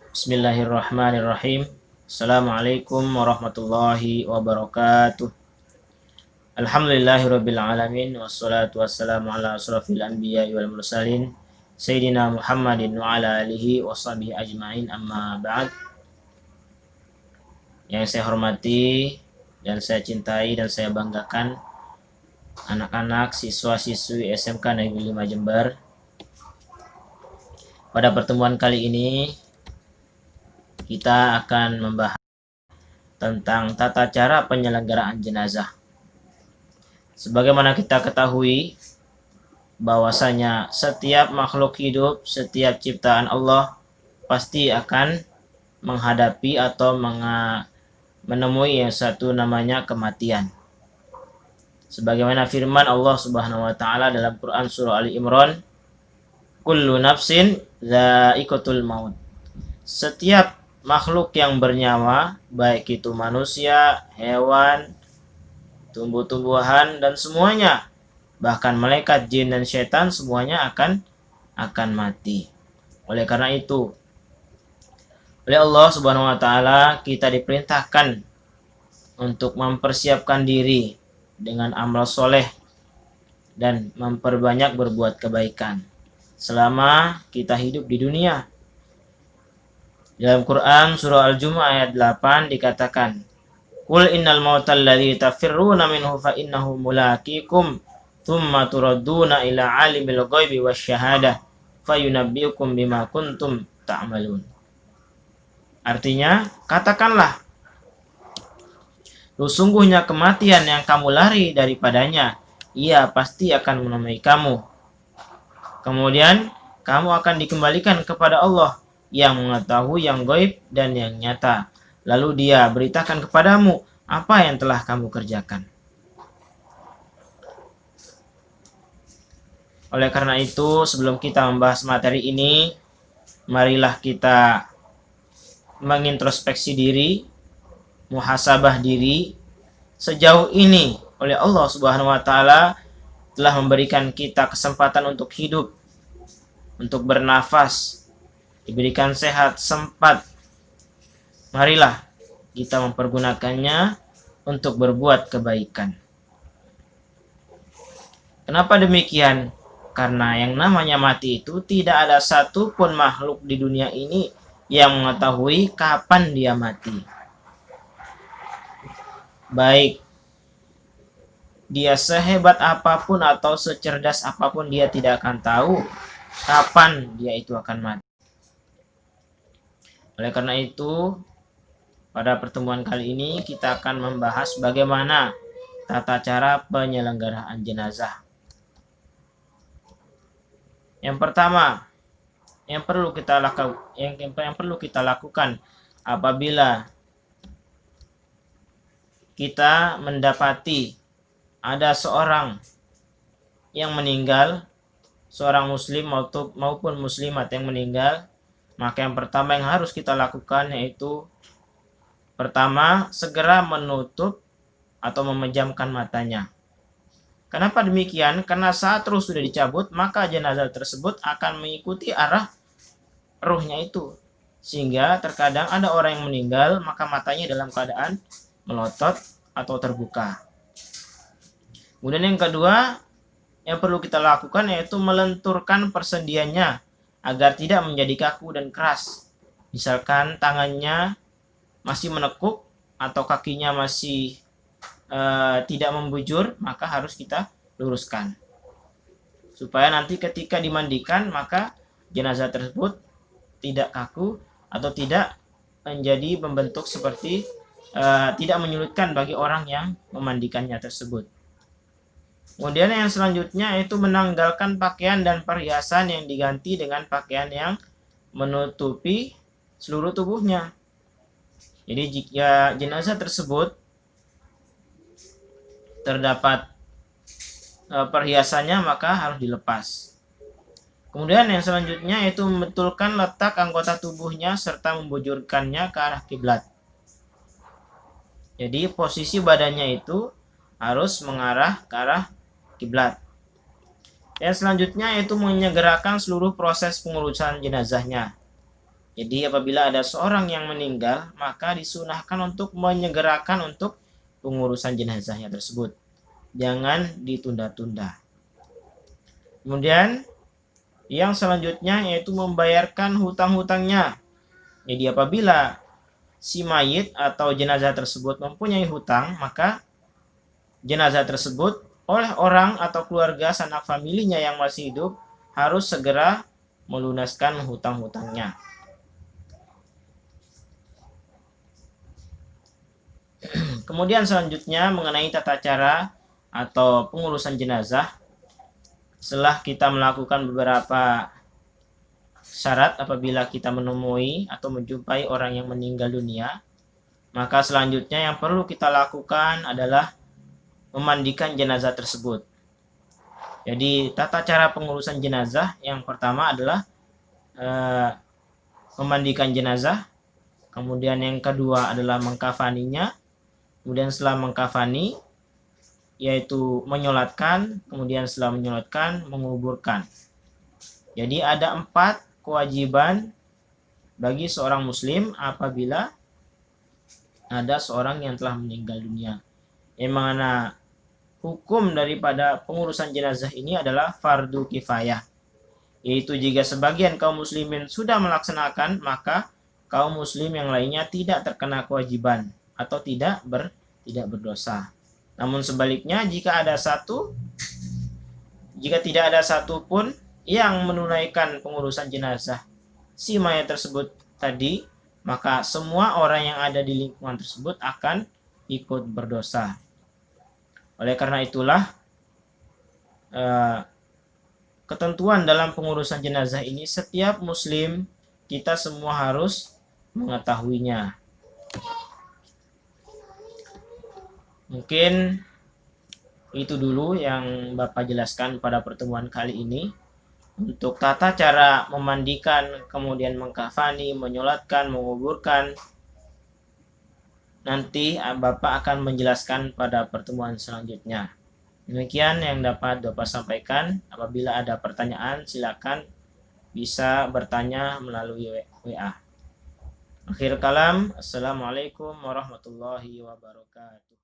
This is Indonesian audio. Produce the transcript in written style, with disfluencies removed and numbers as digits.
Bismillahirrahmanirrahim. Assalamualaikum warahmatullahi wabarakatuh. Alhamdulillahirabbil alamin wassalatu wassalamu ala asrofil anbiya'i wal mursalin Sayyidina Muhammadin wa ala alihi washabihi ajmain, amma ba'd. Yang saya hormati dan saya cintai dan saya banggakan anak-anak siswa-siswi SMK Negeri 5 Jember. Pada pertemuan kali ini kita akan membahas tentang tata cara penyelenggaraan jenazah. Sebagaimana kita ketahui bahwasanya setiap makhluk hidup, setiap ciptaan Allah pasti akan menghadapi atau menemui yang satu namanya kematian. Sebagaimana firman Allah Subhanahu wa taala dalam Quran surah Ali Imran, kullu nafsin dha'iqatul maut. Setiap makhluk yang bernyawa, baik itu manusia, hewan, tumbuh-tumbuhan, dan semuanya, bahkan malaikat, jin, dan syaitan, semuanya akan mati. Oleh karena itu, oleh Allah Subhanahu wa taala kita diperintahkan untuk mempersiapkan diri dengan amal soleh dan memperbanyak berbuat kebaikan selama kita hidup di dunia. Dalam Quran surah Al-Jumu'ah ayat 8 dikatakan, Qul innal mautal ladzi tafirruna minhu fa innahu mulaqikum tsumma turadduna ila alimil ghaibi wasyahadah fayunabbiukum bima kuntum ta'malun. Artinya, katakanlah, sesungguhnya kematian yang kamu lari daripadanya, ia pasti akan menemui kamu. Kemudian, kamu akan dikembalikan kepada Allah yang mengetahui yang gaib dan yang nyata. Lalu dia beritakan kepadamu apa yang telah kamu kerjakan. Oleh karena itu, sebelum kita membahas materi ini, marilah kita mengintrospeksi diri, muhasabah diri. Sejauh ini oleh Allah Subhanahu wa taala telah memberikan kita kesempatan untuk hidup, untuk bernafas, diberikan sehat, sempat. Marilah kita mempergunakannya untuk berbuat kebaikan. Kenapa demikian? Karena yang namanya mati itu tidak ada satupun makhluk di dunia ini yang mengetahui kapan dia mati. Baik dia sehebat apapun atau secerdas apapun, dia tidak akan tahu kapan dia itu akan mati. Oleh karena itu, pada pertemuan kali ini kita akan membahas bagaimana tata cara penyelenggaraan jenazah. Yang pertama, yang perlu kita lakukan apabila kita mendapati ada seorang yang meninggal, seorang muslim maupun muslimat yang meninggal, maka yang pertama yang harus kita lakukan yaitu pertama, segera menutup atau memejamkan matanya. Kenapa demikian? Karena saat ruh sudah dicabut, maka jenazah tersebut akan mengikuti arah ruhnya itu. Sehingga terkadang ada orang yang meninggal, maka matanya dalam keadaan melotot atau terbuka. Kemudian yang kedua, yang perlu kita lakukan yaitu melenturkan persendiannya agar tidak menjadi kaku dan keras. Misalkan tangannya masih menekuk atau kakinya masih tidak membujur, maka harus kita luruskan. Supaya nanti ketika dimandikan, maka jenazah tersebut tidak kaku atau tidak menjadi membentuk seperti tidak menyulitkan bagi orang yang memandikannya tersebut. Kemudian yang selanjutnya yaitu menanggalkan pakaian dan perhiasan yang diganti dengan pakaian yang menutupi seluruh tubuhnya. Jadi jika jenazah tersebut terdapat perhiasannya, maka harus dilepas. Kemudian yang selanjutnya yaitu membetulkan letak anggota tubuhnya serta membujurkannya ke arah kiblat. Jadi posisi badannya itu harus mengarah ke arah kiblat. Yang selanjutnya yaitu menyegerakan seluruh proses pengurusan jenazahnya. Jadi apabila ada seorang yang meninggal, maka disunahkan untuk menyegerakan untuk pengurusan jenazahnya tersebut. Jangan ditunda-tunda. Kemudian yang selanjutnya yaitu membayarkan hutang-hutangnya. Jadi apabila si mayit atau jenazah tersebut mempunyai hutang, maka jenazah tersebut oleh orang atau keluarga sanak familinya yang masih hidup harus segera melunaskan hutang-hutangnya. Kemudian selanjutnya mengenai tata cara atau pengurusan jenazah. Setelah kita melakukan beberapa syarat apabila kita menemui atau menjumpai orang yang meninggal dunia, maka selanjutnya yang perlu kita lakukan adalah memandikan jenazah tersebut. Jadi tata cara pengurusan jenazah yang pertama adalah memandikan jenazah, kemudian yang kedua adalah mengkafaninya, kemudian setelah mengkafani yaitu menyolatkan, kemudian setelah menyolatkan menguburkan. Jadi ada 4 kewajiban bagi seorang muslim apabila ada seorang yang telah meninggal dunia. Yang mana hukum daripada pengurusan jenazah ini adalah fardu kifayah. Yaitu jika sebagian kaum muslimin sudah melaksanakan, maka kaum muslim yang lainnya tidak terkena kewajiban atau tidak berdosa. Namun sebaliknya jika tidak ada satu pun yang menunaikan pengurusan jenazah si mayat tersebut tadi, maka semua orang yang ada di lingkungan tersebut akan ikut berdosa. Oleh karena itulah ketentuan dalam pengurusan jenazah ini setiap muslim kita semua harus mengetahuinya. Mungkin itu dulu yang Bapak jelaskan pada pertemuan kali ini. Untuk tata cara memandikan, kemudian mengkafani, menyolatkan, menguburkan, nanti Bapak akan menjelaskan pada pertemuan selanjutnya. Demikian yang dapat Bapak sampaikan. Apabila ada pertanyaan, silakan bisa bertanya melalui WA. Akhir kalam, Assalamualaikum warahmatullahi wabarakatuh.